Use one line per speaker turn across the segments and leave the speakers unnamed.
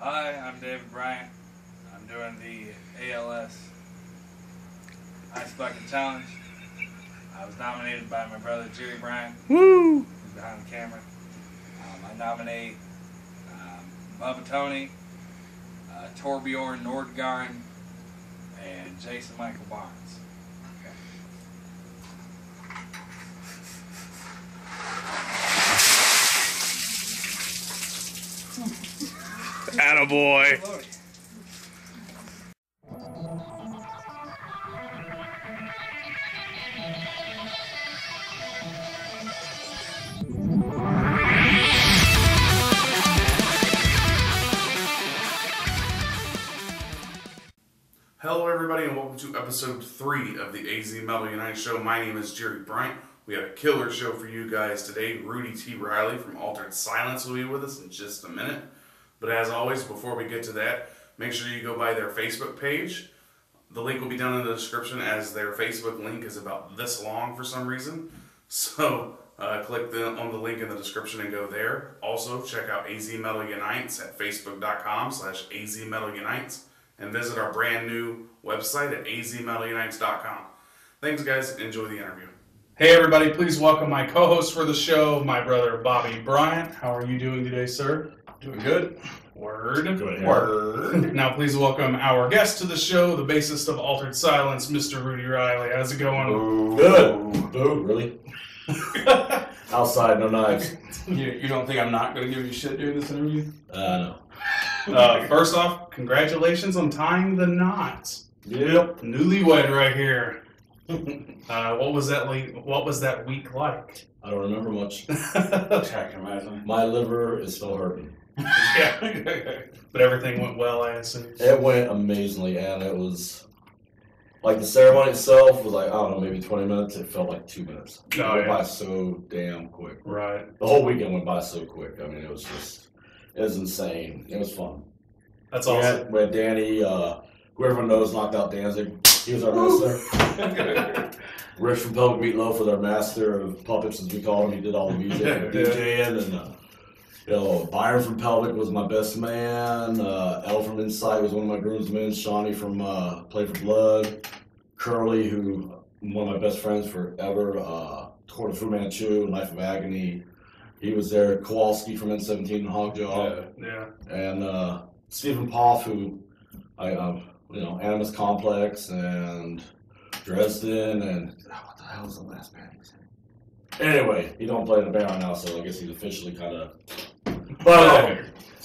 Hi, I'm David Bryant. I'm doing the ALS Ice Bucket Challenge. I was nominated by my brother Jerry Bryant, who's behind the camera. I nominate Bubba Tony, Torbjorn Nordgarden, and Jason Michael Barnes. Okay.
Attaboy.
Hello everybody and welcome to episode 3 of the AZ Metal United Show. My name is Jerry Bryant. We have a killer show for you guys today. Rudy T. Reilly from Altered Silence will be with us in just a minute. But as always, before we get to that, make sure you go by their Facebook page. The link will be down in the description as their Facebook link is about this long for some reason. So click on the link in the description and go there. Also, check out AZ Metal Unites at facebook.com/AZ Metal Unites and visit our brand new website at azmetalunites.com. Thanks guys, enjoy the interview.
Hey everybody, please welcome my co-host for the show, my brother Bobby Bryant. How are you doing today, sir?
Doing good.
Word.
Good.
Word. Now please welcome our guest to the show, the bassist of Altered Silence, Mr. Rudy Reilly. How's it going?
Ooh. Good. Boo, really? Outside, no knives.
You don't think I'm not going to give you shit during this interview?
No.
First off, congratulations on tying the knot.
Yep.
Newlywed right here. What was that week like?
I don't remember much.
I can imagine.
My liver is still hurting.
Yeah. But everything went well, I assume.
It went amazingly, and it was like the ceremony itself was like, I don't know, maybe 20 minutes. It felt like 2 minutes. It went by so damn quick.
Right.
The whole weekend went by so quick. I mean, it was insane. It was fun.
That's awesome.
We had Danny, who everyone knows knocked out Danzig. He was our master. Rich from Pelvic Meatloaf was our master of puppets, as we call him. He did all the music and DJing. And, Byron from Pelvic was my best man. Elle from Insight was one of my groomsmen. Shawnee from Play for Blood. Curly, who one of my best friends forever. Court of Fu Manchu, Life of Agony. He was there. Kowalski from N17 and Hogjaw.
Yeah.
And Stephen Poff, who Animus Complex and Dresden and what the hell was the last band he was in? Anyway, he don't play in a band right now, so I guess he's officially kind of. But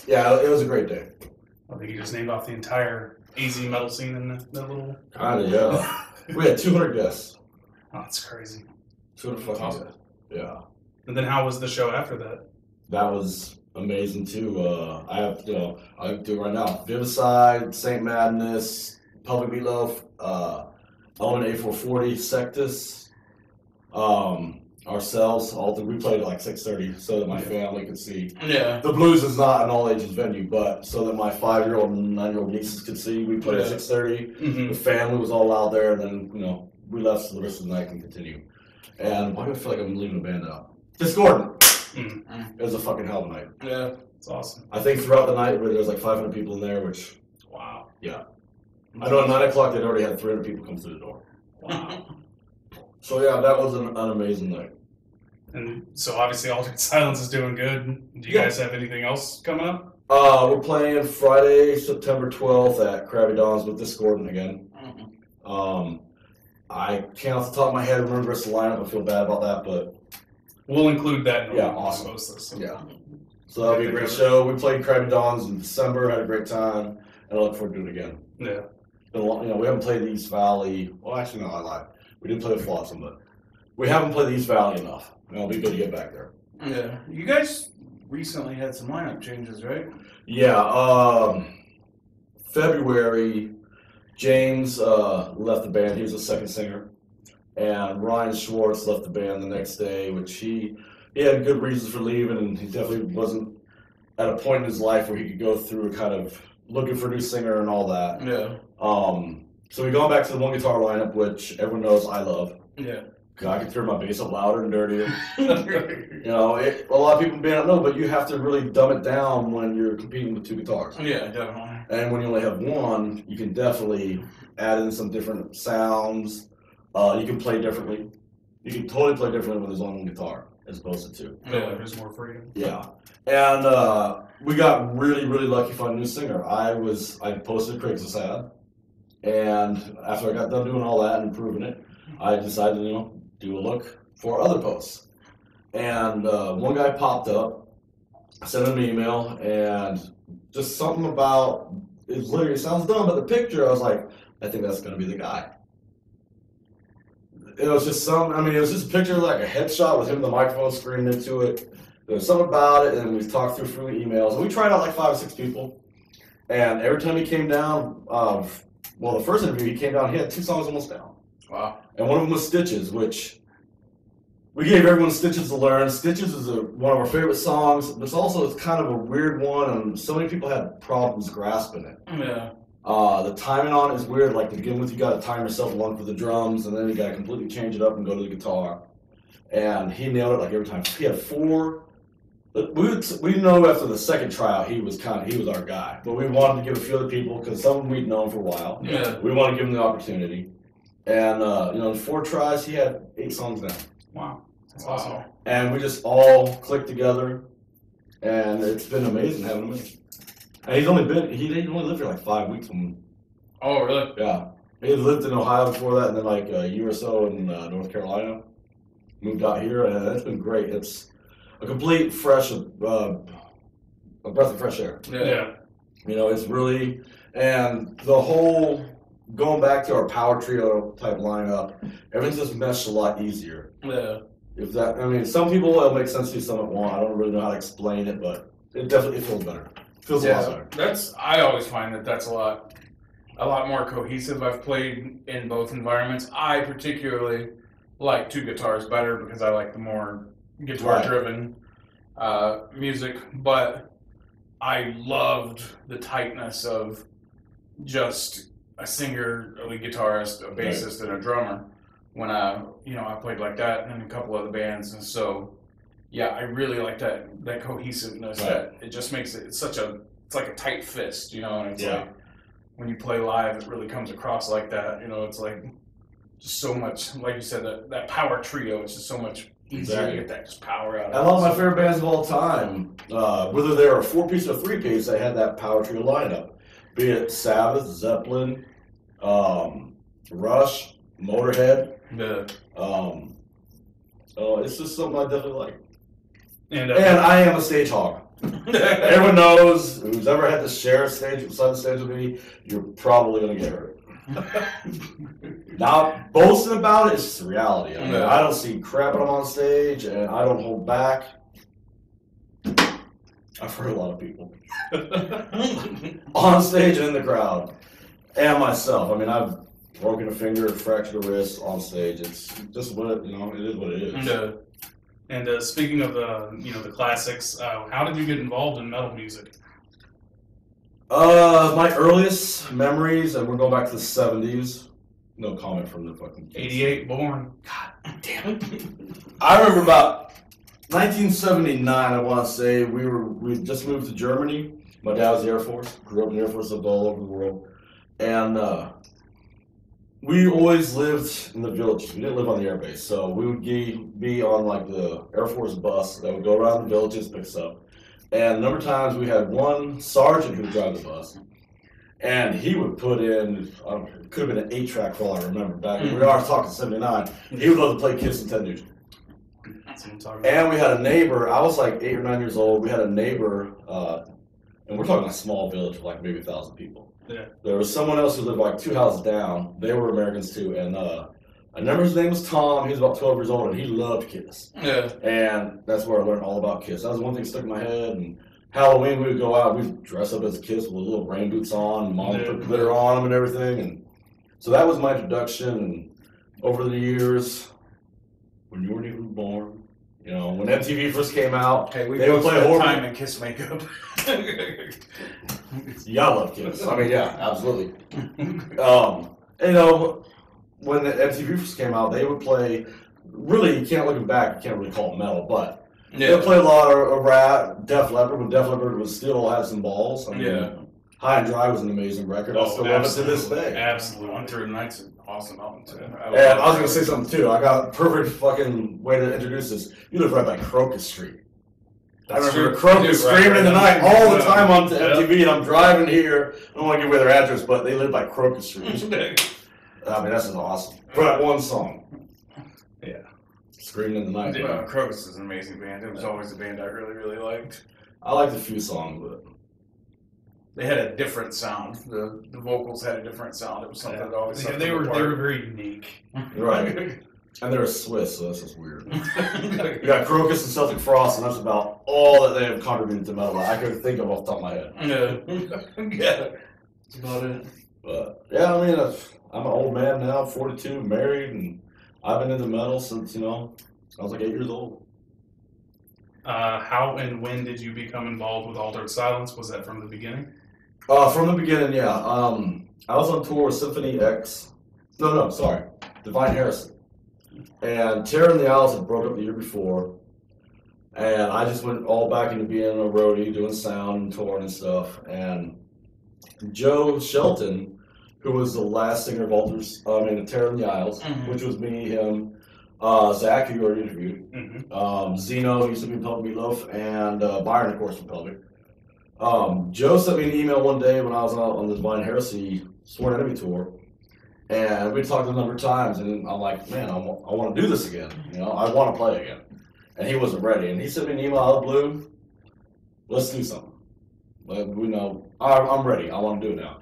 yeah, it was a great day.
I think you just named off the entire AZ metal scene in that little.
Kind of, yeah. We had 200 guests.
Oh, that's crazy.
200 fucking
Awesome.
guests. Yeah.
And then how was the show after that?
That was amazing too. I have, I do it right now. Vivicide, Saint Madness, Pelvic Meatloaf, Element A440, Sectus, ourselves. We played at like 6:30 so that my family could see.
Yeah.
The Blues is not an all ages venue, but so that my 5-year-old and 9-year-old nieces could see. We played at 6:30.
Mm-hmm.
The family was all out there, and then we left so the rest of the night can continue. And why do I feel like I'm leaving the band out? Discordant.
Mm-hmm.
It was a fucking hell of a night.
Yeah.
It's awesome.
I think throughout the night there was like 500 people in there, which,
Wow.
yeah. I know at 9 o'clock they'd already had 300 people come through the door.
Wow.
So yeah, that was an amazing night.
And so obviously Altered Silence is doing good. Do you guys have anything else coming up?
We're playing Friday, September 12th at Krabby Don's with Discordant again.
Mm-hmm.
I can't off the top of my head remember the rest of the lineup. I feel bad about that, but
We'll include that in
Yeah,
the
awesome.
post this. So.
yeah. So that'll be a great show. We played Krabby Don's in December, had a great time, and I look forward to doing it again.
Yeah.
Been a long, we haven't played the East Valley. Well, actually, no, I lied. We did play with Flotsam, but we haven't played the East Valley enough. It'll be good to get back there.
Yeah. You guys recently had some lineup changes, right?
Yeah. February, James left the band. He was the second singer. And Ryan Schwartz left the band the next day, which he had good reasons for leaving, and he definitely wasn't at a point in his life where he could go through kind of looking for a new singer and all that.
Yeah.
So we gone back to the one guitar lineup, which everyone knows I love.
Yeah.
I can turn my bass up louder and dirtier. You know, a lot of people may not know, but you have to really dumb it down when you're competing with two guitars.
Yeah, definitely.
And when you only have one, you can definitely add in some different sounds. You can play differently. You can totally play differently when there's only one guitar as opposed to two.
Yeah, there's more freedom.
Yeah. And we got really, really lucky finding a new singer. I posted a Craigslist ad, and after I got done doing all that and improving it, I decided to, do a look for other posts. And one guy popped up, I sent him an email, and just something about, it sounds dumb, but the picture, I was like, I think that's going to be the guy. It was just it was just a picture, like a headshot with him and the microphone screaming into it. There was something about it, and we talked through emails. And we tried out like 5 or 6 people. And every time he came down, the first interview he came down, he had 2 songs almost down.
Wow.
And one of them was Stitches, which we gave everyone Stitches to learn. Stitches is one of our favorite songs, but it's kind of a weird one, and so many people had problems grasping it.
Yeah.
The timing on it is weird. Like to begin with, you got to time yourself one for the drums, and then you got to completely change it up and go to the guitar. And he nailed it like every time. He had 4. We know after the second tryout he was our guy, but we wanted to give a few other people because some of them we'd known for a while.
Yeah.
We wanted to give him the opportunity, and in 4 tries he had 8 songs down.
Wow. That's awesome.
And we just all clicked together, and it's been amazing having him. And he only lived here like 5 weeks.
Oh, really?
Yeah. He had lived in Ohio before that, and then like a year or so in North Carolina. Moved out here, and it's been great. It's a complete fresh, a breath of fresh air.
Yeah.
It's really, and the whole, going back to our power trio type lineup, everything's just meshed a lot easier.
Yeah.
Some people it'll make sense to, some it won't. I don't really know how to explain it, but it definitely feels better. Feels a lot better.
I always find that's a lot more cohesive. I've played in both environments. I particularly like 2 guitars better because I like the more guitar-driven music, but I loved the tightness of just a singer, a lead guitarist, a bassist, and a drummer when I played like that in a couple other bands, and so yeah, I really like that cohesiveness. That it just makes it's like a tight fist, and it's like when you play live, it really comes across like that. It's like just so much, like you said, that power trio. It's just so much easier to get that just power out.
I love my favorite bands of all time, whether they're a 4-piece or 3-piece, they had that power trio lineup. Be it Sabbath, Zeppelin, Rush, Motorhead.
Yeah.
So it's just something I definitely like.
And
I am a stage hog. Everyone knows who's ever had to share a stage beside the stage with me, you're probably gonna get hurt. Not boasting about it, it's just a reality. I don't see crap when I'm on stage, and I don't hold back. I've heard a lot of people on stage and in the crowd, and myself. I've broken a finger, fractured a wrist on stage. It's just what it is what it is.
And speaking of the classics, how did you get involved in metal music?
My earliest memories, and we're going back to the 70s. No comment from the fucking kids.
88 born.
God damn it. I remember about 1979, I want to say. We just moved to Germany. My dad was in the Air Force. Grew up in the Air Force, lived all over the world. And we always lived in the villages. We didn't live on the air base. So we would be on like the Air Force bus that would go around the villages, pick us up. And a number of times we had one sergeant who would drive the bus. And he would put in, it could have been an 8-track for all I remember back. We are talking 79. He would love to play Kiss and Ted Nugent.
That's what I'm talking about.
And we had a neighbor, I was like 8 or 9 years old. We had a neighbor, and we're talking a small village of like maybe 1,000 people.
Yeah.
There was someone else who lived like 2 houses down. They were Americans too. And I remember his name was Tom. He was about 12 years old, and he loved Kiss.
Yeah.
And that's where I learned all about Kiss. That was one thing that stuck in my head. And Halloween, we would go out, we'd dress up as a Kiss with little rain boots on, and Mom would put glitter on them and everything. And so that was my introduction. And over the years, when you weren't even born, when MTV first came out,
they would
play horror
time in Kiss makeup.
Yeah, I love Kiss. Yeah, absolutely. When the MTV first came out, they would play really, you can't looking back, you can't really call it metal, but
Yeah.
they played a lot of rap, Def Leppard, when Def Leppard was still had some balls. I mean, High and Dry was an amazing record. I still love it to this day.
Absolutely. One Through the Night's an awesome album, too.
And I was going to say something, too. I got a perfect fucking way to introduce this. You live right by Crocus Street. I remember Crocus screaming in the night all the time on MTV, and I'm driving here. I don't want to give away their address, but they live by Crocus Street. I mean, that's just awesome. For that one song.
Yeah.
Screaming in the night.
Yeah, Crocus is an amazing band. It was always a band I really, really liked.
I liked a few songs, but
they had a different sound. The vocals had a different sound. It was something that always set
they
them
were
apart.
very unique.
Right. And they're Swiss, so that's just weird. You got Crocus and Celtic Frost, and that's about all that they have contributed to metal. I couldn't think of off the top of my head.
Yeah. That's about it.
But yeah, I mean, I'm an old man now, 42, married, and I've been into metal since, I was like 8 years old.
How and when did you become involved with Altered Silence? Was that from the beginning?
From the beginning, yeah. I was on tour with Symphony X. No, sorry. Divine Heresy. And Terror in the Isles had broke up the year before. And I just went all back into being a roadie, doing sound and touring and stuff. And Joe Shelton, who was the last singer of Terror in the Isles, which was me, him, Zach, who you already interviewed, Zeno, who used to be in Pelvic Meatloaf, and Byron, of course, from Pelvic. Joe sent me an email one day when I was out on the Divine Heresy Sworn Enemy tour, and we talked a number of times, and I'm like, man, I want to do this again. I want to play again. And he wasn't ready, and he sent me an email out of the blue. Let's do something. I'm ready. I want to do it now.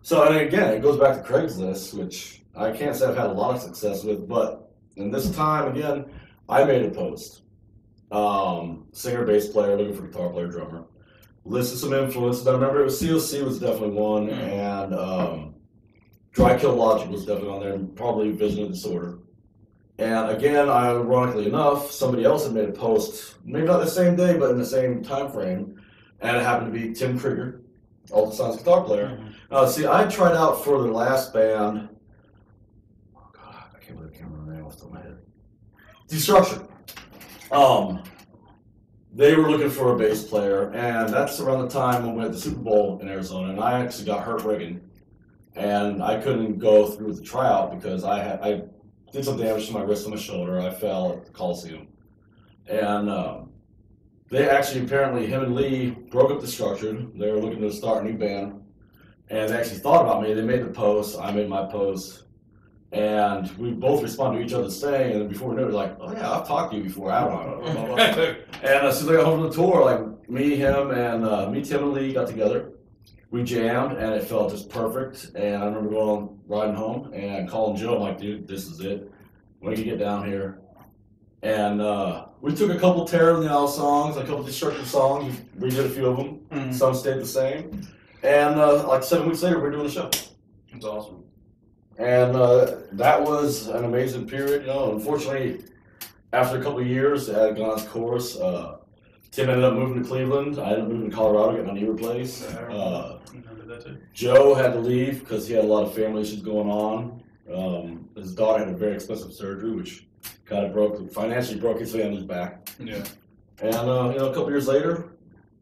So, and again, it goes back to Craigslist, which I can't say I've had a lot of success with, but in this time, again, I made a post. Singer, bass player, looking for guitar player, drummer. Listed some influences. I remember it was COC was definitely one, and Dry Kill Logic was definitely on there, and probably Vision of Disorder. And again, ironically enough, somebody else had made a post, maybe not the same day, but in the same time frame, and it happened to be Tim Krieger, Altered Silence guitar player. See, I tried out for the last band. Oh God, I can't remember the name off the top of my head. Destruction. They were looking for a bass player, and that's around the time when we had the Super Bowl in Arizona, and I actually got hurt rigging, and I couldn't go through with the tryout because I did some damage to my wrist and my shoulder. I fell at the Coliseum, and they actually, apparently, him and Lee broke up Destruction. They were looking to start a new band, and they actually thought about me. They made the post, I made my post, and we both responded to each other's thing, and before we knew it, like, oh yeah, I've talked to you before, I don't know. And as soon as I got home from the tour, like, me, him, and Tim and Lee got together. We jammed, and it felt just perfect, and I remember riding home, and calling Joe, I'm like, dude, this is it. When can you get down here? And we took a couple Terror in the Isle songs, a couple Destruction songs, we did a few of them, some stayed the same, and like 7 weeks later, we're doing a show.
It's awesome.
And that was an amazing period, Unfortunately, after a couple of years, I had gone its course. Tim ended up moving to Cleveland. I ended up moving to Colorado, getting my knee replaced. Joe had to leave because he had a lot of family issues going on. His daughter had a very expensive surgery, which kind of financially broke his family's back.
Yeah.
And, a couple years later,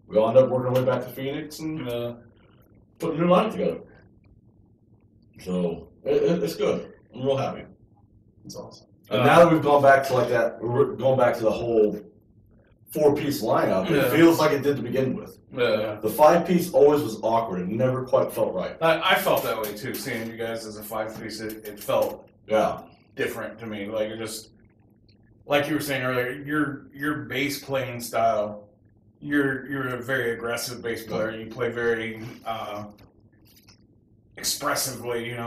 we all ended up working our way back to Phoenix and putting a new line together. So, it's good. I'm real happy.
It's awesome.
And now that we've gone back to like that, we're going back to the whole 4-piece lineup. It feels like it did to begin with.
Yeah.
The 5-piece always was awkward. It never quite felt right.
I felt that way too. Seeing you guys as a 5-piece, it felt different to me. Like, you're just, like you were saying earlier, your bass playing style. You're a very aggressive bass player. You play very expressively, and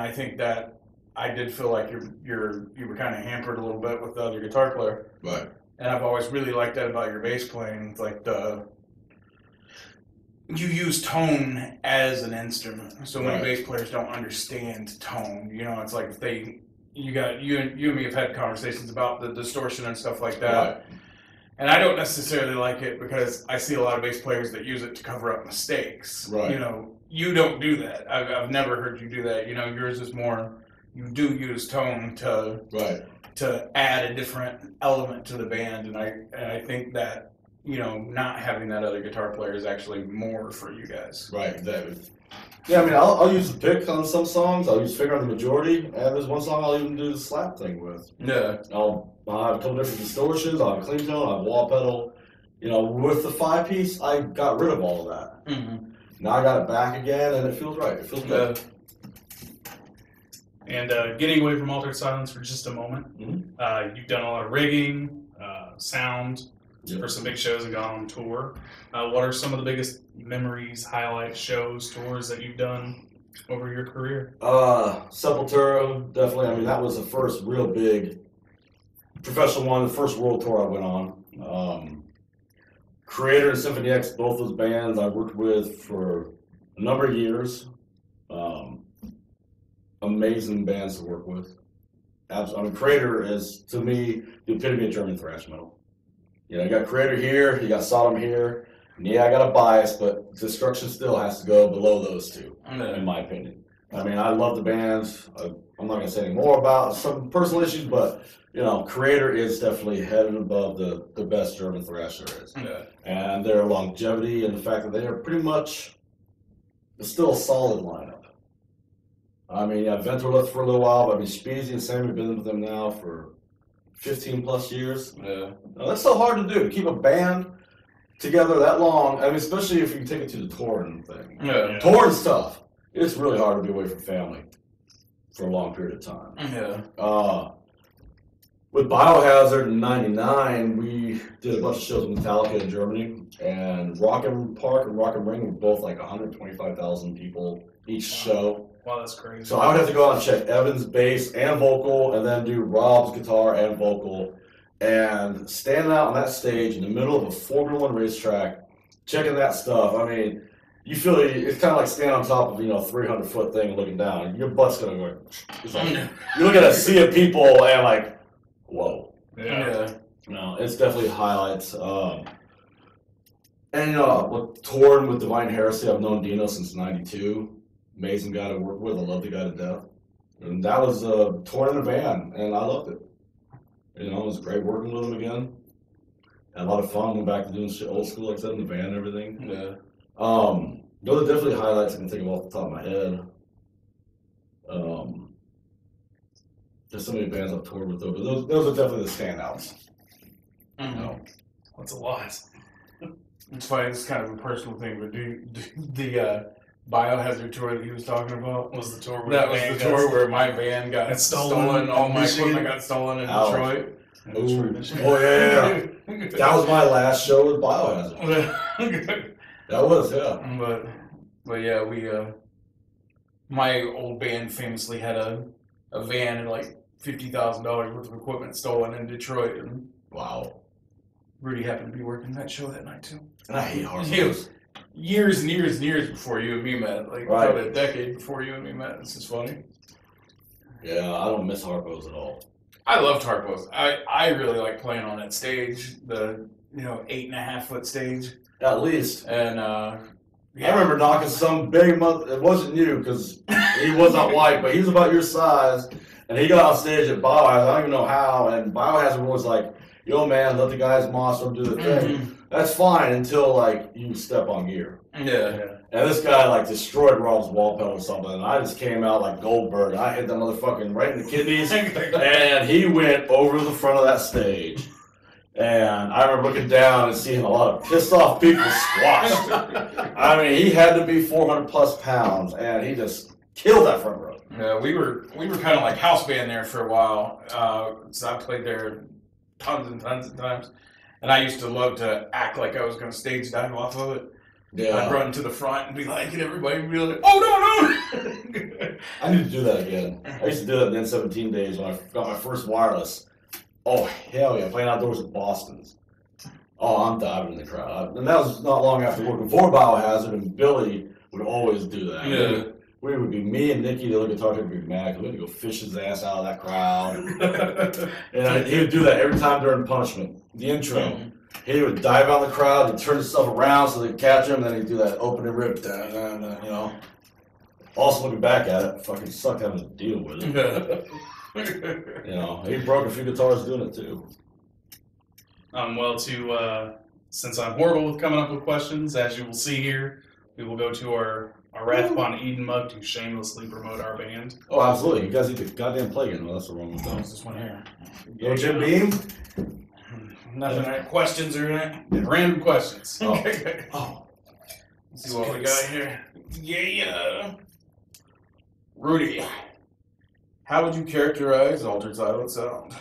I think that I did feel like you were kind of hampered a little bit with the other guitar player.
Right.
And I've always really liked that about your bass playing. It's like you use tone as an instrument. So many bass players don't understand tone. It's like if you and me have had conversations about the distortion and stuff like that.
Right.
And I don't necessarily like it because I see a lot of bass players that use it to cover up mistakes.
Right.
You don't do that. I've never heard you do that. Yours is more, you do use tone to to add a different element to the band, and I think that, you know, not having that other guitar player is actually more for you guys.
Right, exactly. Yeah, I mean, I'll use the pick on some songs. I'll use finger on the majority, and there's one song I'll even do the slap thing with.
Yeah.
I'll have a couple different distortions. I'll have a clean tone. I'll have a wall pedal. You know, with the 5-piece, I got rid of all of that.
Mm-hmm.
Now I got it back again, and it feels right. It feels good.
And getting away from Altered Silence for just a moment, you've done a lot of rigging, sound for some big shows and gone on tour. What are some of the biggest memories, highlights, shows, tours that you've done over your career?
Sepultura, definitely. I mean, that was the first real big professional one, the first world tour I went on. Creator and Symphony X, both those bands I worked with for a number of years. Amazing bands to work with. I mean, Creator is, to me, the epitome of German thrash metal. You know, you got Creator here, you got Sodom here. And yeah, I got a bias, but Destruction still has to go below those two, in my opinion. I mean, I love the bands. I'm not going to say any more about some personal issues, but, you know, Creator is definitely head and above the best German thrash there is.
Yeah.
And their longevity and the fact that they are pretty much still a solid lineup. I mean, yeah, Ventor left for a little while, but I mean, Speezy and Sammy have been with them now for 15 plus years.
Yeah.
Now, that's so hard to do, to keep a band together that long. I mean, especially if you take it to the touring thing.
Yeah.
Touring's tough. It's really hard to be away from family for a long period of time.
Yeah.
With Biohazard in '99, we did a bunch of shows with Metallica in Germany, and Rock'n Park and Rock'n Ring were both like 125,000 people each show.
Wow, that's crazy.
So I would have to go out and check Evan's bass and vocal, and then do Rob's guitar and vocal, and standing out on that stage in the middle of a Formula One racetrack, checking that stuff. I mean, you feel it's kind of like standing on top of, you know, a 300-foot thing looking down. Your butt's gonna go. It's like, you look at a sea of people and like, whoa.
Yeah.
No, it's definitely highlights. And you know, touring with Divine Heresy, I've known Dino since '92. Amazing guy to work with. I love the guy to death. And that was touring in a van, and I loved it. You know, it was great working with him again. Had a lot of fun. Went back to doing shit old school, like I said, in the van and everything.
Yeah.
Those are definitely highlights I can think of off the top of my head. There's so many bands I've toured with, though, but those are definitely the standouts.
Mm-hmm.
You know?
That's a lot.
It's funny, it's kind of a personal thing, but the Biohazard tour that he was talking about
Was the tour where
where my van got stolen. All my equipment got stolen in Detroit.
Oh, yeah. That was my last show with Biohazard. That was, yeah.
But yeah, we my old band famously had a van and like $50,000 worth of equipment stolen in Detroit, and
Wow.
Rudy happened to be working that show that night too.
And I hate hard
It was years and years and years before you and me met, like
Right.
probably a decade before you and me met. This is funny.
Yeah, I don't miss Harpo's at all.
I loved Harpo's. I really like playing on that stage, the 8.5 foot stage,
At least.
and
I remember knocking some big it wasn't you, because he was not white, but he was about your size, and he got on stage at Biohazard, I don't even know how, and Biohazard was like, yo man, let the guys monster do the thing.
Mhm.
That's fine until like you step on gear.
yeah.
And this guy like destroyed Rob's wall pedal or something, and I just came out like Goldberg. I hit that motherfucking right in the kidneys, and he went over the front of that stage. And I remember looking down and seeing a lot of pissed off people squashed. I mean, he had to be 400 plus pounds, and he just killed that front row.
Yeah, we were kind of like house band there for a while. So I played there tons and tons of times, and I used to love to act like I was going to stage dive off of it.
Yeah,
I'd run to the front and be like, and everybody would be like, "Oh no!"
I need to do that again. I used to do that in the N17 days when I got my first wireless. Oh hell yeah, playing outdoors at Boston's. Oh, I'm diving in the crowd. And that was not long after working for Biohazard, and Billy would always do that.
Yeah.
We would be, me and Nikki, the other guitar player, would be mad because we had to go fish his ass out of that crowd. And he would do that every time during Punishment, the intro. He would dive out the crowd, he'd turn himself around so they'd catch him, and then he'd do that opening rip, Also looking back at it, fucking sucked having to deal with it. You know, he broke a few guitars doing it too.
Since I'm horrible with coming up with questions, as you will see here, we will go to our Wrath Upon Eden mug to shamelessly promote our band.
Oh, absolutely. You guys need to goddamn play again. Well, that's the wrong one.
There's this one here.
No Jim Beam?
Nothing. Questions are in it.
Random questions.
Oh.
Oh. Let's see what we got here. Yeah. Rudy, how would you characterize Altered Silent sound?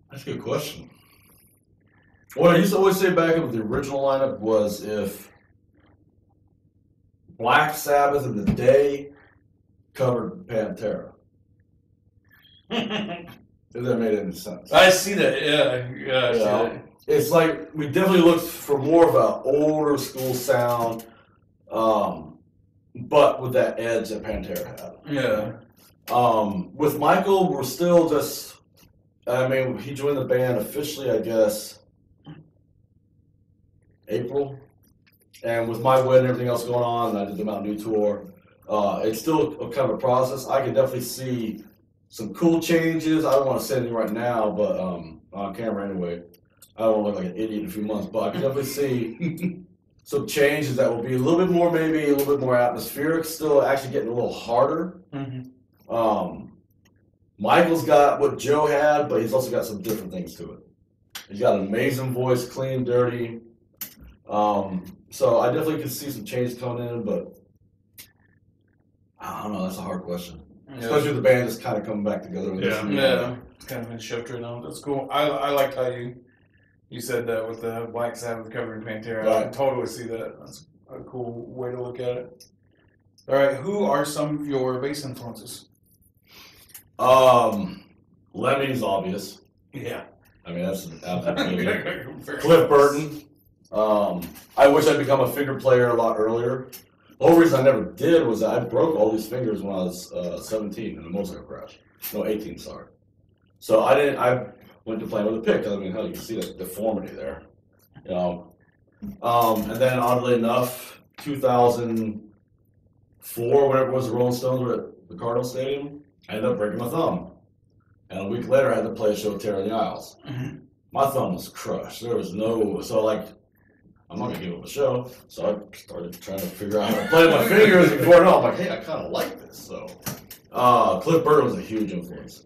That's a good question. What I used to always say back with the original lineup was if Black Sabbath in the day covered Pantera. If that made any sense.
I see that. Yeah. I see that.
It's like we definitely looked for more of an older school sound, but with that edge that Pantera had.
Yeah.
With Michael, we're still just. I mean, he joined the band officially, I guess, April. And with my wedding and everything else going on, and I did the Mountain Dew tour, it's still kind of a process. I can definitely see some cool changes. I don't want to say anything right now, but on camera anyway. I don't want to look like an idiot in a few months, but I can definitely see some changes that will be a little bit more, maybe a little bit more atmospheric, still actually getting a little harder.
Mm-hmm.
Michael's got what Joe had, but he's also got some different things to it. He's got an amazing voice, clean, dirty. So I definitely can see some changes coming in, but I don't know. That's a hard question. Yeah. Especially with the band just kind of coming back together. With this
It's kind of been shift right now. That's cool. I liked how you said that with the Black Sabbath covering Pantera.
Right.
I can totally see that. That's a cool way to look at it. All right, who are some of your bass influences?
Lemmy's obvious.
Yeah.
I mean, that's an absolute Cliff Burton. I wish I'd become a finger player a lot earlier. The whole reason I never did was that I broke all these fingers when I was 17 in a motorcycle crash. No, 18, sorry. So I went to playing with a pick. I mean, hell, you can see that deformity there. You know. And then, oddly enough, 2004, whenever it was, the Rolling Stones were at the Cardinal Stadium, I ended up breaking my thumb. And a week later, I had to play a show at Terra in the Isles.
Mm-hmm.
My thumb was crushed. There was no, so like, I'm not gonna give up the show. So I started trying to figure out how to play my fingers before I know. I'm like, hey, I kind of like this. So, Cliff Burton was a huge influence.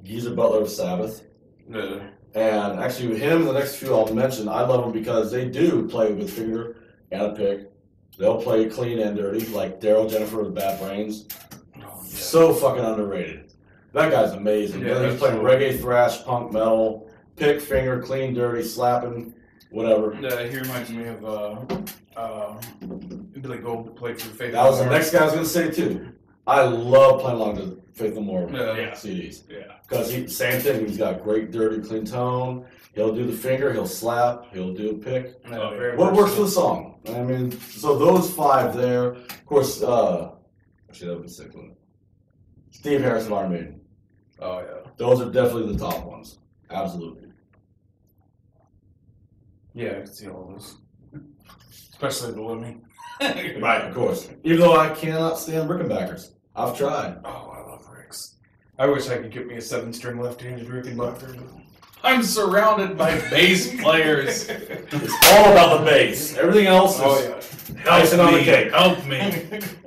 Geezer Butler of Sabbath.
Yeah.
And actually, with him, the next few I'll mention, I love them because they do play with finger and a pick. They'll play clean and dirty, like Daryl Jennifer with Bad Brains.
Oh, yeah.
So fucking underrated. That guy's amazing.
Yeah,
He's playing reggae, thrash, punk, metal, pick, finger, clean, dirty, slapping, whatever.
Yeah, he reminds me of Billy Gold played for Faith.
That was the next guy I was going to say, too. I love playing along to Faith No More CDs.
Yeah.
Because same thing, he's got great, dirty, clean tone. He'll do the finger, he'll slap, he'll do a pick. What works for the song? I mean, so those five there. Of course, actually, that would be sick, wouldn't it? Steve Harris of Iron Maiden.
Oh, yeah.
Those are definitely the top ones. Absolutely.
Yeah, I can see all those. Especially the Lemmy.
Right, of course. Even though I cannot stand Rickenbackers. I've tried.
Oh, I love Ricks. I wish I could get me a 7-string left-handed Rickenbacker. I'm surrounded by bass players.
It's all about the bass. Everything else is icing on the cake.
Help me.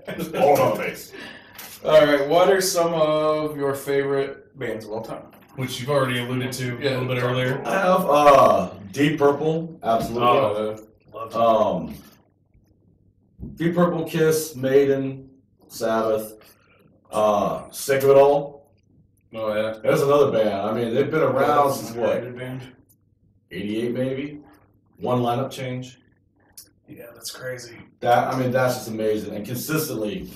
It's all about the bass.
All right, what are some of your favorite bands of all time?
Which you've already alluded to a little bit earlier.
I have Deep Purple, absolutely.
Love
Deep Purple, Kiss, Maiden, Sabbath, Sick of It All.
Oh, yeah.
There's another band. I mean, they've been around since what?
Band.
88 maybe? One lineup change.
Yeah, that's crazy.
That's just amazing. And consistently,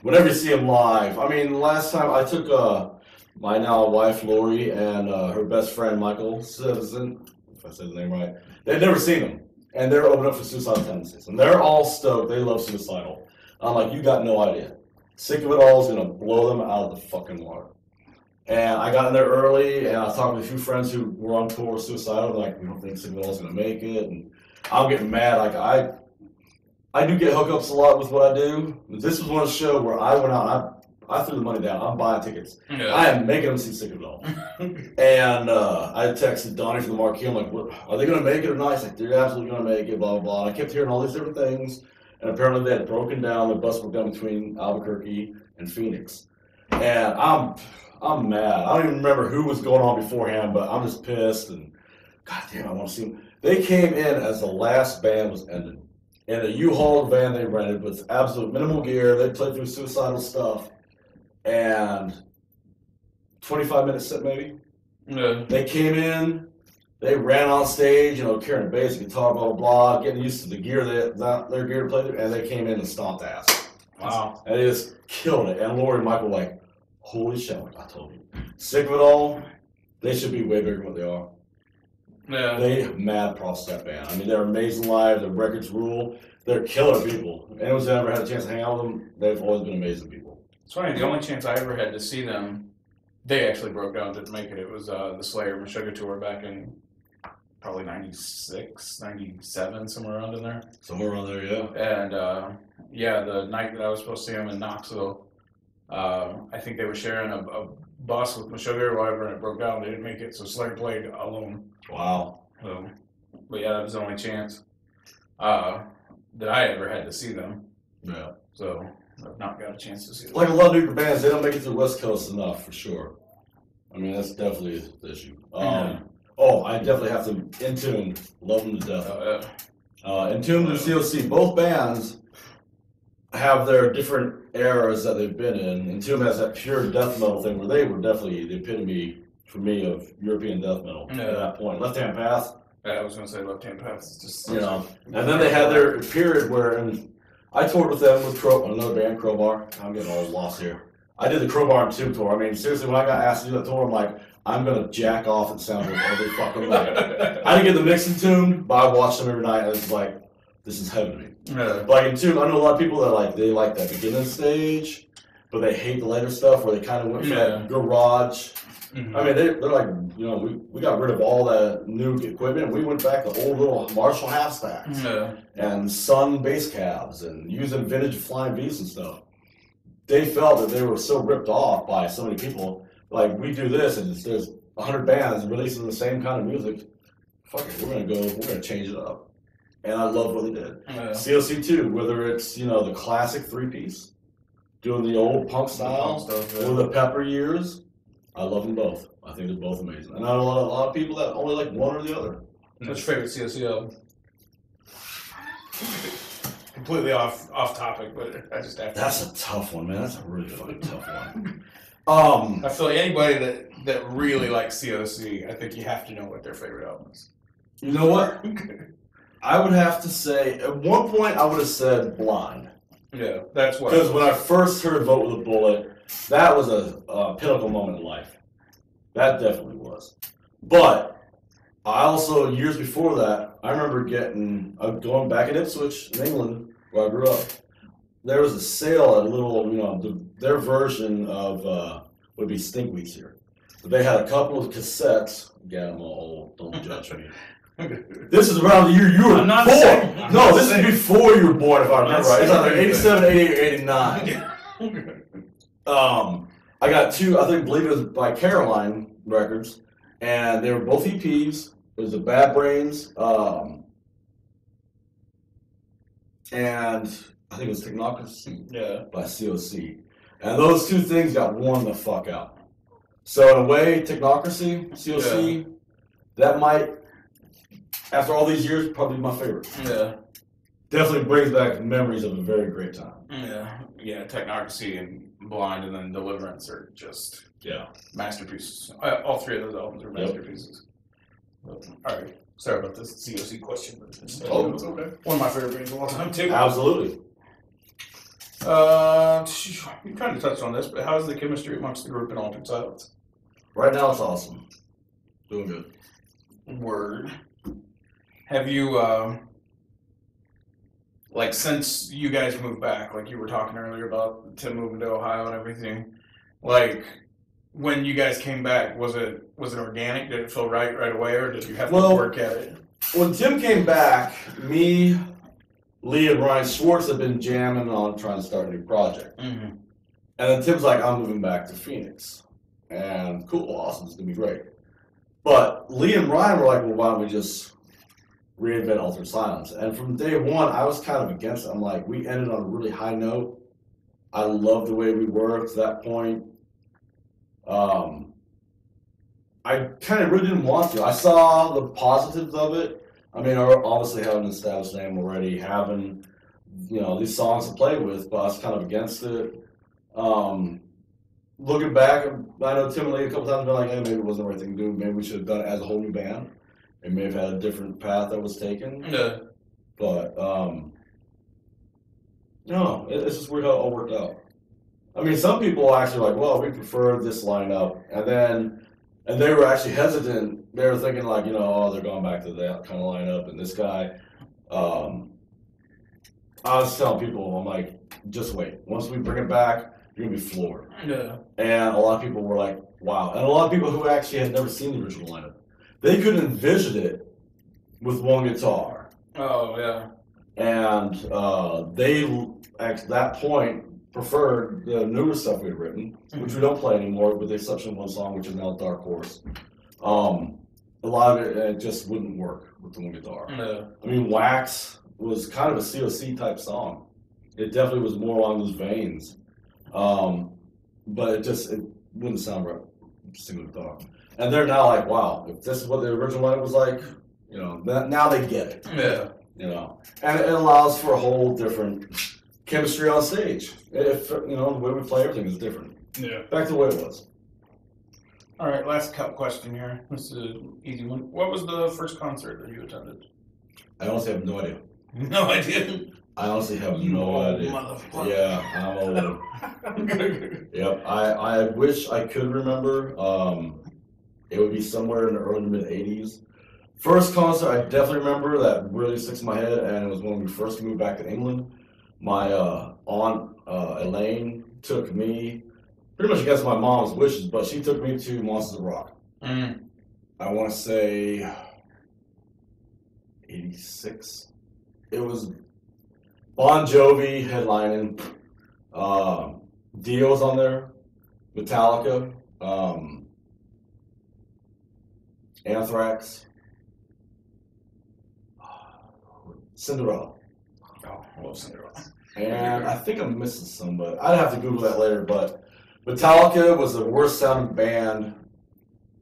whenever you see them live, I mean, last time I took my now wife Lori and her best friend Michael Citizen, if I said the name right, they'd never seen them. And they're opening up for Suicidal Tendencies. And they're all stoked. They love Suicidal. I'm like, you got no idea. Sick of It All is going to blow them out of the fucking water. And I got in there early, and I was talking to a few friends who were on tour with Suicidal. They're like, we don't think Sick of It All is going to make it. And I'm getting mad. Like, I do get hookups a lot with what I do. This was one show where I went out and I threw the money down. I'm buying tickets.
Yeah.
I am making them see Sick of It All. And I texted Donnie from the Marquee. I'm like, what, are they going to make it or not? He's like, they're absolutely going to make it, blah, blah, blah. And I kept hearing all these different things. And apparently they had broken down. The bus broke down between Albuquerque and Phoenix. And I'm mad. I don't even remember who was going on beforehand, but I'm just pissed. And God damn, I want to see them. They came in as the last band was ended. In a U-Haul van they rented with absolute minimal gear. They played through Suicidal stuff. And 25-minute set maybe.
Yeah.
They came in, they ran on stage, carrying a bass, guitar, blah, blah, blah, getting used to the gear, their gear to play through, and they came in and stomped ass.
Wow.
And they just killed it. And Lori and Michael were like, holy shit, I told you. Sick of It All, they should be way bigger than what they are.
Yeah.
They mad props to that band. I mean, they're amazing live, their records rule, they're killer people. Anyone's ever had a chance to hang out with them, they've always been amazing people.
It's funny, the only chance I ever had to see them, they actually broke down, didn't make it. It was the Slayer Meshuggah tour back in probably 96, 97, somewhere around in there.
Somewhere around there, yeah.
And the night that I was supposed to see them in Knoxville, I think they were sharing a bus with Meshuggah or whatever, and it broke down. They didn't make it, so Slayer played alone.
Wow.
But yeah, that was the only chance that I ever had to see them.
Yeah.
So I've not got a chance to see them.
Like a lot of new bands, they don't make it to the West Coast enough, for sure. I mean, that's definitely the issue. Oh, I definitely have to Entomb, love them to death. Entomb and COC, both bands have their different eras that they've been in. Entomb has that pure death metal thing where they were definitely the epitome, for me, of European death metal at that point. Left Hand Path.
Yeah, I was going to say Left Hand Path. It's just,
and then they had their period where, and I toured with them with another band, Crowbar. I'm getting all lost here. I did the Crowbar and Entomb tour. I mean, seriously, when I got asked to do that tour, I'm like, I'm going to jack off and sound like every fucking night. I didn't get the mix Entomb, but I watched them every night, and it's like, this is heaven to me.
Yeah.
Like Entomb, I know a lot of people that they like that beginning stage, but they hate the later stuff where they kind of went from that garage.
Mm-hmm.
I mean, they're like, we got rid of all that new equipment. We went back to old little Marshall half stacks and Sun bass cabs and using vintage Flying V's and stuff. They felt that they were so ripped off by so many people. Like, we do this, and there's 100 bands releasing the same kind of music. Fuck it, we're gonna change it up. And I love what they did. COC too, whether it's the classic 3-piece, doing the old punk style, or the Pepper years. I love them both. I think they're both amazing. And I know a lot of people that only like one or the other.
What's your favorite COC album? Completely off topic, but I just have to.
That's a tough one, man. That's a really fucking tough one.
I feel like anybody that really likes COC, I think you have to know what their favorite album is.
You know what? I would have to say, at one point, I would have said Blind.
Yeah, that's what.
Because when I first heard Vote with a Bullet, that was a pinnacle moment in life. That definitely was. But I also, years before that, I remember going back in Ipswich, in England, where I grew up. There was a sale at a little, their version of would be Stinkweeds here. But they had a couple of cassettes. Yeah, I'm all old. Don't judge me. This is around the year you were born. No, this is before you were born, if I remember right. It's either 87, 88, or 89. I got two, believe it was by Caroline Records, and they were both EPs. It was the Bad Brains, and I think it was Technocracy by COC. And those two things got worn the fuck out. So in a way, Technocracy, COC, that might, after all these years, probably my favorite. Yeah. Definitely brings back memories of a very great time.
Yeah, Technocracy and Blind and then Deliverance are just masterpieces. All three of those albums are masterpieces. But, all right, sorry about this COC question. But it's okay. One of my favorite bands of all time too.
Absolutely.
You kind of touched on this, but how's the chemistry amongst the group in Altered Silence?
Right now, it's awesome. Doing good.
Word. Have you, since you guys moved back, like you were talking earlier about Tim moving to Ohio and everything, like, when you guys came back, was it organic? Did it feel right away, or did you have to work at it?
When Tim came back, me, Lee and Ryan Schwartz have been jamming on trying to start a new project.
Mm-hmm.
And then Tim's like, I'm moving back to Phoenix. And cool, awesome, it's going to be great. But Lee and Ryan were like, well, why don't we just reinvent Altered Silence? And from day one, I was kind of against it. I'm like, we ended on a really high note. I love the way we were to that point. I kind of really didn't want to. I saw the positives of it. I mean, obviously having an established name already, having, these songs to play with, but I was kind of against it. Looking back, I know Tim and Lee a couple times been like, hey, maybe it wasn't the right thing to do. Maybe we should have done it as a whole new band. It may have had a different path that was taken.
Yeah.
But, no, it's just weird how it all worked out. I mean, some people are actually like, well, we prefer this lineup. And they were actually hesitant. They were thinking like, oh, they're going back to that kind of lineup. And this guy, I was telling people, I'm like, just wait. Once we bring it back, you're going to be floored.
Yeah.
And a lot of people were like, wow. And a lot of people who actually had never seen the original lineup, they could envision it with one guitar.
Oh, yeah.
And they, at that point, preferred the newer stuff we'd written, which we don't play anymore, with the exception of one song, which is now Dark Horse. A lot of it just wouldn't work with the one guitar.
Yeah.
I mean, Wax was kind of a COC type song. It definitely was more along those veins. But it wouldn't sound right with a single guitar. And they're now like, wow, if this is what the original lineup was like, now they get it.
Yeah.
And it allows for a whole different chemistry on stage. If the way we play everything is different.
Yeah.
Back to the way it was.
All right, last question here. This is an easy one. What was the first concert that you attended?
I honestly have no idea.
No idea.
I honestly have no idea.
Motherfucker.
Yeah, I'm old. Yep. I wish I could remember. It would be somewhere in the early mid '80s. First concert I definitely remember that really sticks in my head, and it was when we first moved back to England. My aunt Elaine took me, pretty much against my mom's wishes, but she took me to Monsters of Rock.
Mm.
I want to say 86. It was Bon Jovi headlining. Dio was on there. Metallica. Anthrax. Cinderella.
Oh, I love Cinderella.
And I think I'm missing somebody. I'd have to Google that later, but Metallica was the worst sounding band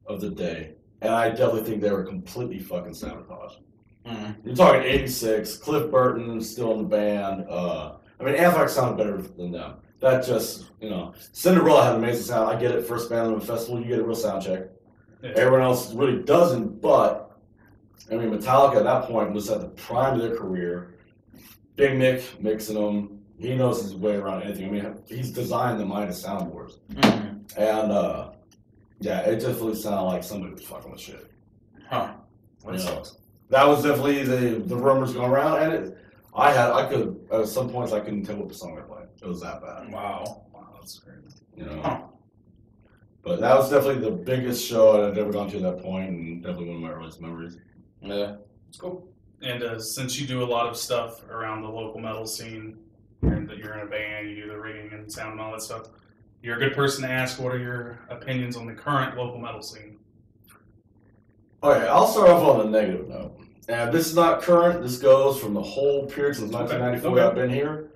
of the day. And I definitely think they were completely fucking sabotaged.
Mm.
You're talking 86, Cliff Burton still in the band. Anthrax sounded better than them. That just, Cinderella had amazing sound. I get it, first band on the festival, you get a real sound check.
Yeah.
Everyone else really doesn't, but, Metallica at that point was at the prime of their career. Big Mick mixing them. He knows his way around anything. He's designed the Midas soundboards.
Mm-hmm.
And, it definitely sounded like somebody was fucking with shit.
Huh. That sucks.
That was definitely the rumors going around, and I could at some points I couldn't tell what the song I played. It was that bad.
Wow, that's crazy.
Huh. But that was definitely the biggest show I'd ever gone to at that point, and definitely one of my earliest memories.
Yeah, it's cool.
And since you do a lot of stuff around the local metal scene, you're in a band, you do the rigging and sound and all that stuff, you're a good person to ask what are your opinions on the current local metal scene.
Okay, I'll start off on a negative note. And this is not current. This goes from the whole period since 1994 that I've been here.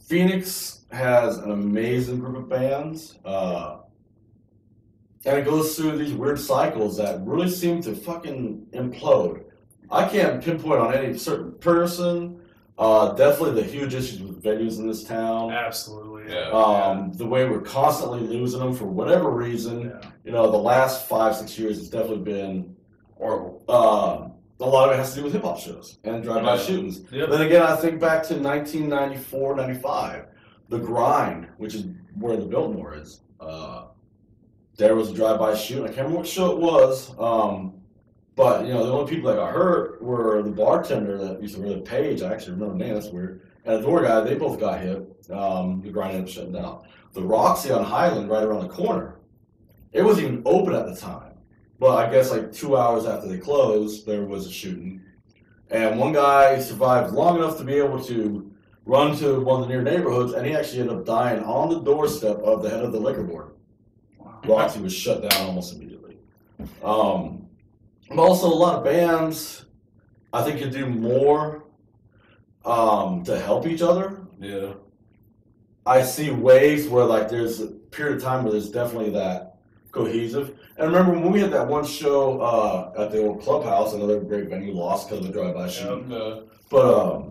Phoenix has an amazing group of bands. And it goes through these weird cycles that really seem to fucking implode. I can't pinpoint on any certain person. Definitely the huge issues with venues in this town.
Absolutely.
Yeah.
The way we're constantly losing them for whatever reason.
Yeah.
The last 5-6 years it's definitely been
Horrible.
a lot of it has to do with hip-hop shows and drive-by shootings.
Yep.
Then again, I think back to 1994, 95. The Grind, which is where the Biltmore is. There was a drive-by shooting. I can't remember what show it was. But, the only people that got hurt were the bartender that used to wear the Page. I actually remember the name. That's weird. And the door guy, they both got hit. The Grind ended up shutting down. The Roxy on Highland, right around the corner, it wasn't even open at the time. But I guess 2 hours after they closed, there was a shooting. And one guy survived long enough to be able to run to one of the near neighborhoods, and he actually ended up dying on the doorstep of the head of the liquor board. Roxy was shut down almost immediately. But also, a lot of bands, I think, could do more to help each other.
Yeah.
I see waves where, like, there's a period of time where there's definitely that cohesive. And remember when we had that one show at the old clubhouse, another great venue, lost because of a drive-by shooting. But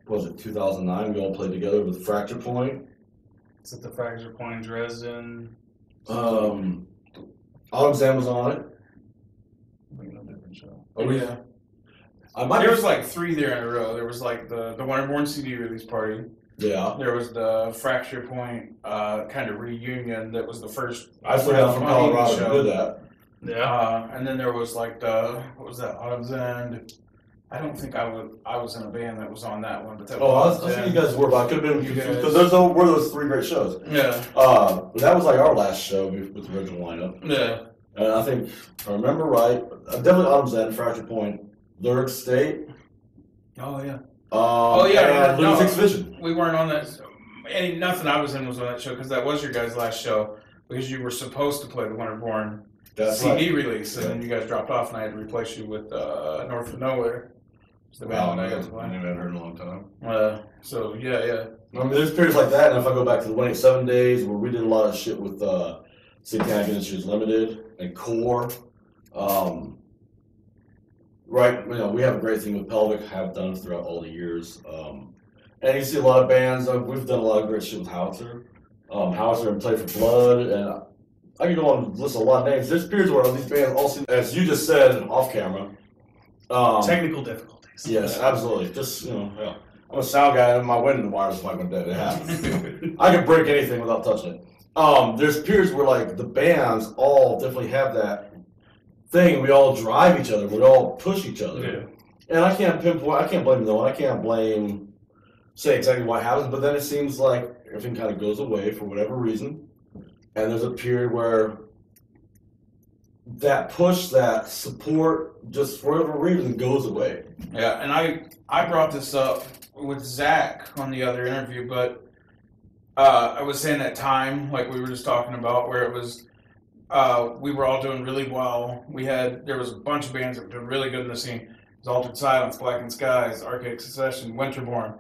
what was it, 2009? We all played together with Fracture Point.
Is it the Fracture Point in Dresden?
Autumn was on it.
Different show.
Oh yeah. There was like 3 there in a row. There was like the Winterborn CD release party.
Yeah.
There was the Fracture Point kind of reunion that was the first.
I flew down from Colorado to do that.
Yeah. And then there was like what was that, Autumn's End? I don't think I was in a band that was on that one, but that
was. I think you guys were, but I could have been confused because were those 3 great shows.
Yeah.
That was like our last show with the original lineup.
Yeah.
And I think, if I remember right, definitely Autumn's End, Fracture Point, Lyric State.
Oh yeah.
And Lunatic's Vision.
We weren't on that. And nothing I was in was on that show because that was your guys' last show because you were supposed to play the Winterborn CD release, and then you guys dropped off, and I had to replace you with North of Nowhere.
The band I haven't heard in a long time.
So yeah.
I mean, there's periods like that, and if I go back to the 187 days where we did a lot of shit with Satanic Industries Limited and Core. Right, we have a great thing with Pelvic, have done throughout all the years. And you see a lot of bands, we've done a lot of great shit with Howitzer. Howitzer and Play for Blood, and I can go on and list a lot of names. There's periods where these bands all seem, as you just said, off camera.
Technical difficulties.
Yes, absolutely. Just, I'm a sound guy, and my window wires might go dead. It happens. I can break anything without touching it. There's periods where, like, the bands all definitely have that thing. We all drive each other. We all push each other.
Yeah.
And I can't pinpoint. I can't blame no one. I can't say exactly what happens. But then it seems like everything kind of goes away for whatever reason. And there's a period where that push, that support, just for whatever reason, goes away.
Yeah, and I brought this up with Zach on the other interview, but I was saying that time, like we were just talking about, where it was, we were all doing really well. There was a bunch of bands that were doing really good in the scene. It was Altered Silence, Blackened Skies, Archaic Succession, Winterborn,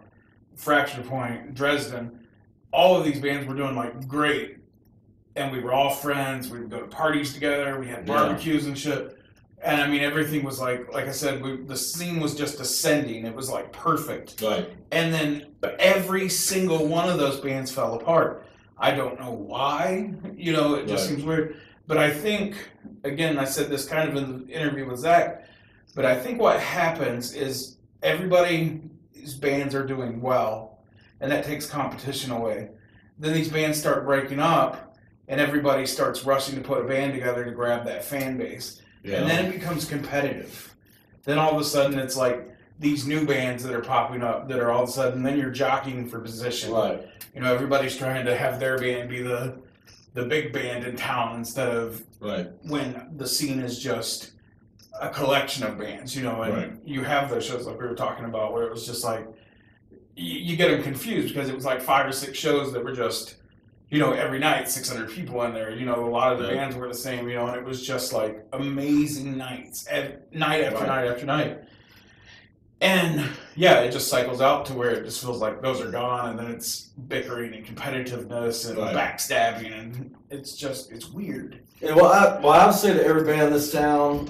Fracture Point, Dresden. All of these bands were doing like great. And we were all friends. We would go to parties together. We had barbecues and shit. And I mean, everything was like I said, the scene was just ascending. It was like perfect.
Right.
And then every single one of those bands fell apart. I don't know why. It just seems weird. But I think, again, I said this kind of in the interview with Zach, but I think what happens is everybody's bands are doing well, and that takes competition away. Then these bands start breaking up, and everybody starts rushing to put a band together to grab that fan base. Yeah. And then it becomes competitive. Then all of a sudden it's like these new bands that are popping up that are all of a sudden, then you're jockeying for position.
Right.
Everybody's trying to have their band be the big band in town instead of when the scene is just a collection of bands, and you have those shows like we were talking about where it was just like, you get them confused because it was like 5 or 6 shows that were just, every night, 600 people in there. A lot of the bands were the same, and it was just like amazing nights, night after night after night. And it just cycles out to where it just feels like those are gone, and then it's bickering and competitiveness and backstabbing, and it's weird.
Yeah, I would say to every band in this town,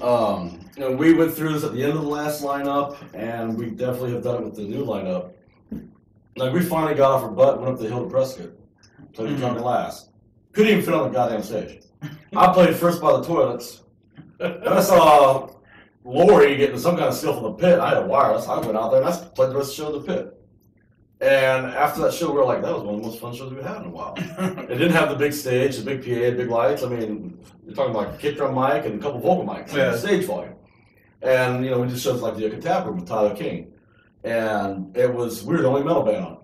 we went through this at the end of the last lineup, and we definitely have done it with the new lineup. Like, we finally got off our butt, went up the hill to Prescott. Played the drummer last. Couldn't even fit on the goddamn stage. I played first by the toilets. And I saw Lori getting some kind of steal from the pit. I had a wireless. I went out there and I played the rest of the show in the pit. And after that show, we were like, that was one of the most fun shows we've had in a while. It didn't have the big stage, the big PA, the big lights. I mean, you're talking about a kick drum mic and a couple vocal mics, stage volume. And, we did shows like the Yucca Tap Room with Tyler King. And we were the only metal band on.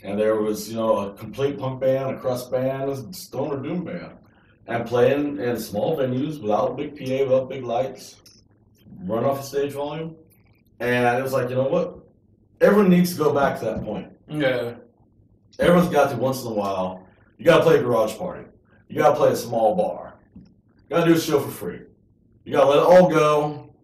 And there was, a complete punk band, a crust band, a stoner doom band. And playing in small venues without big PA, without big lights, run off the stage volume. And it was like, you know what? Everyone needs to go back to that point.
Yeah.
Everyone's got to once in a while. You got to play a garage party. You got to play a small bar. You got to do a show for free. You got to let it all go.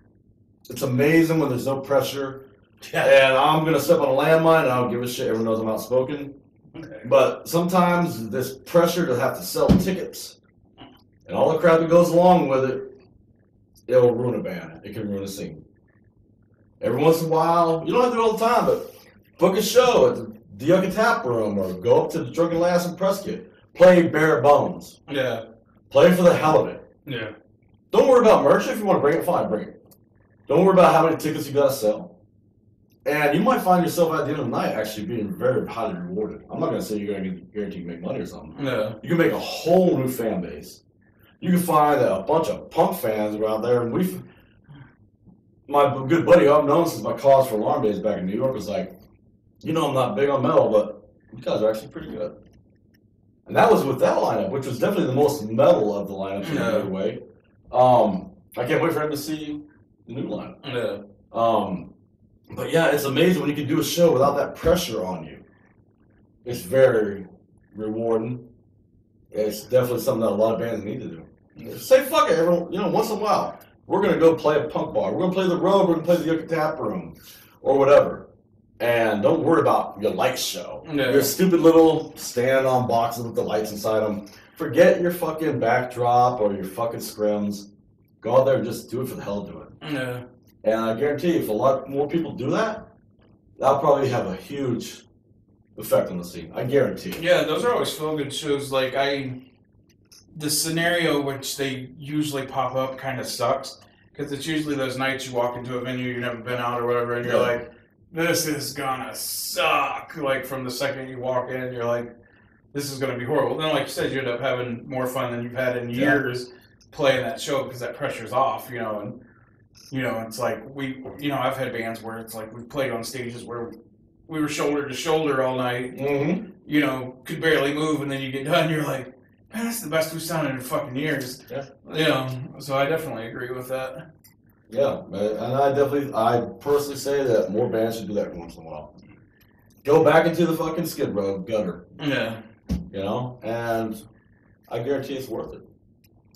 It's amazing when there's no pressure.
Yeah.
And I'm going to step on a landmine, and I don't give a shit. Everyone knows I'm outspoken.
Okay.
But sometimes this pressure to have to sell tickets and all the crap that goes along with it, it'll ruin a band. It can ruin a scene. Every once in a while, you don't have to do it all the time, but book a show at the Yucca Tap Room or go up to the Drunken Lass in Prescott. Play bare bones.
Yeah.
Play for the hell of it.
Yeah.
Don't worry about merch. If you want to bring it, fine, bring it. Don't worry about how many tickets you got to sell. And you might find yourself at the end of the night actually being very highly rewarded. I'm not going to say you're going to guarantee you make money or something.
Yeah.
You can make a whole new fan base. You can find a bunch of punk fans around there. And my good buddy who I've known since my Cause for Alarm days back in New York was like, you know, I'm not big on metal, but you guys are actually pretty good. And that was with that lineup, which was definitely the most metal of the lineups in a good way. I can't wait for him to see the new lineup.
Yeah.
But yeah, it's amazing when you can do a show without that pressure on you. It's very rewarding. It's definitely something that a lot of bands need to do. Say fuck it, everyone. You know, once in a while, we're gonna go play a punk bar. We're gonna play the Road. We're gonna play the Yucca Tap Room, or whatever. And don't worry about your light show.
Yeah.
Your stupid little stand on boxes with the lights inside them. Forget your fucking backdrop or your fucking scrims. Go out there and just do it for the hell of doing it.
Yeah.
And I guarantee you, if a lot more people do that, that'll probably have a huge effect on the scene. I guarantee it.
Yeah, those are always feel good shows. Like the scenario which they usually pop up kind of sucks because it's usually those nights you walk into a venue you've never been out or whatever, and you're like, this is gonna suck. Like from the second you walk in, you're like, this is gonna be horrible. Then, like you said, you end up having more fun than you've had in years playing that show because that pressure's off, you know. And you know, it's like I've had bands where it's like we played on stages where we were shoulder to shoulder all night.
Mm-hmm.
You know, could barely move, and then you get done, you're like, man, that's the best we've sounded in fucking years.
Yeah.
You know, so I definitely agree with that.
Yeah, and I personally say that more bands should do that once in a while. Go back into the fucking Skid Row gutter.
Yeah.
You know, and I guarantee it's worth it.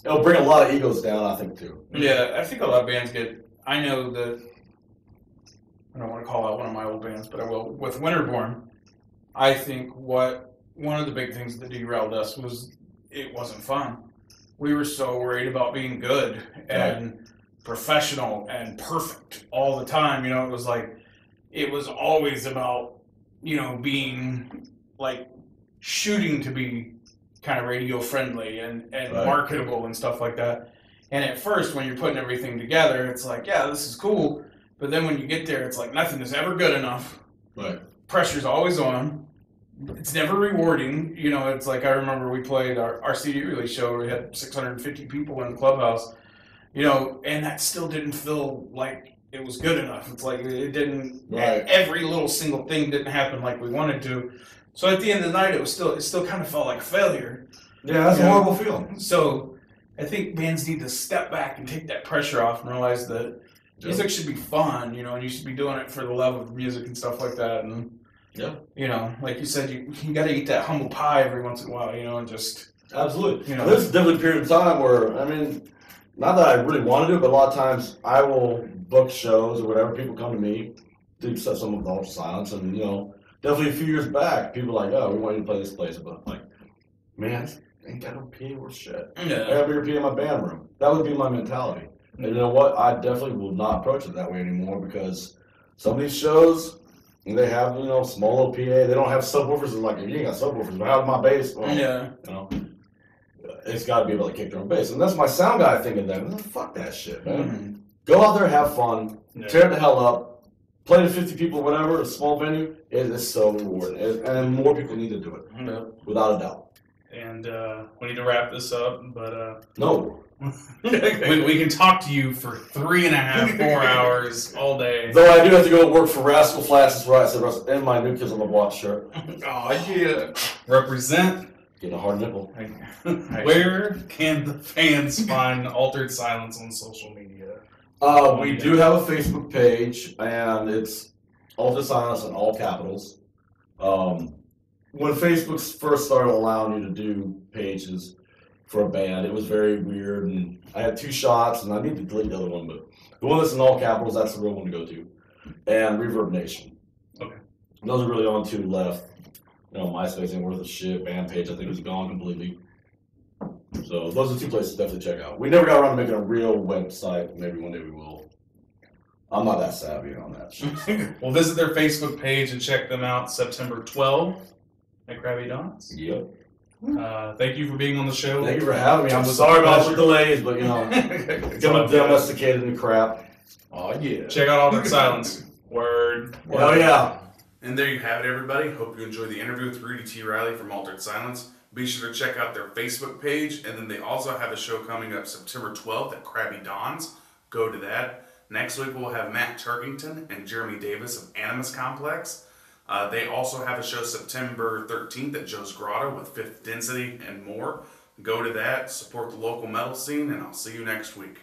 It'll bring a lot of egos down, I think, too.
Yeah, I think a lot of bands I know that, I don't want to call out one of my old bands, but I will. With Winterborn, I think one of the big things that derailed us was it wasn't fun. We were so worried about being good and professional and perfect all the time. You know, it was always about, you know, being like shooting to be kind of radio friendly and marketable and stuff like that. And at first, when you're putting everything together, it's like, yeah, this is cool. But then when you get there, it's like nothing is ever good enough.
Right.
Pressure's always on. It's never rewarding. You know, it's like I remember we played our CD release show. We had 650 people in the clubhouse. You know, and that still didn't feel like it was good enough. It's like it didn't.
Right.
Every little single thing didn't happen like we wanted to. So at the end of the night, it still kind of felt like failure.
Yeah, that's a horrible feeling.
So I think bands need to step back and take that pressure off and realize that music should be fun, you know, and you should be doing it for the love of music and stuff like that. And you know, like you said, you got to eat that humble pie every once in a while, you know, and just
absolutely.
You know,
there's definitely a period of time where, I mean, not that I really want to do it, but a lot of times I will book shows or whatever. People come to me to set some of the Ultra Silence, and you know, definitely a few years back, people are like, oh, we want you to play this place, but I'm like, man, I ain't got no PA worth shit.
Yeah.
I got a bigger PA in my band room. That would be my mentality. And you know what? I definitely will not approach it that way anymore because some of these shows, they have, you know, small little PA. They don't have subwoofers. It's like, you ain't got subwoofers, but how's my bass? Well,
yeah.
You know, it's got to be able to kick their own bass. And that's my sound guy thinking that. Fuck that shit, man.
Mm-hmm.
Go out there, have fun, tear it the hell up, play to 50 people, whatever, a small venue. It is so rewarding. And more people need to do it, without a doubt.
And we need to wrap this up, but
no.
we can talk to you for 3.5, 4 hours all day.
Though I do have to go work for Rascal Flats, that's right. I said, and my New Kids on the Block shirt.
Oh, yeah. Represent.
Getting a hard nipple.
Where can the fans find Altered Silence on social media?
We do have a Facebook page, and it's Altered Silence in all capitals. When Facebook first started allowing you to do pages for a band, it was very weird, and I had 2 shots, and I need to delete the other one, but the one that's in all capitals, that's the real one to go to. And Reverb Nation.
Okay.
And those are really the only 2 left. You know, MySpace ain't worth a shit. Band page, I think, is gone completely. So those are 2 places to definitely check out. We never got around to making a real website. Maybe one day we will. I'm not that savvy on that shit.
Well, visit their Facebook page and check them out September 12th at Krabby Don's.
Yep.
Thank you for being on the show.
Thank you for having me. I'm
It was
sorry
a
about the
pleasure.
delays, but you know, getting domesticated in the crap.
Oh yeah.
Check out Altered Silence. Word.
Oh yeah.
And there you have it, everybody. Hope you enjoyed the interview with Rudy T. Reilly from Altered Silence. Be sure to check out their Facebook page, and then they also have a show coming up September 12th at Krabby Don's. Go to that. Next week we'll have Matt Turkington and Jeremy Davis of Animus Complex. They also have a show September 13th at Joe's Grotto with Fifth Density and more. Go to that, support the local metal scene, and I'll see you next week.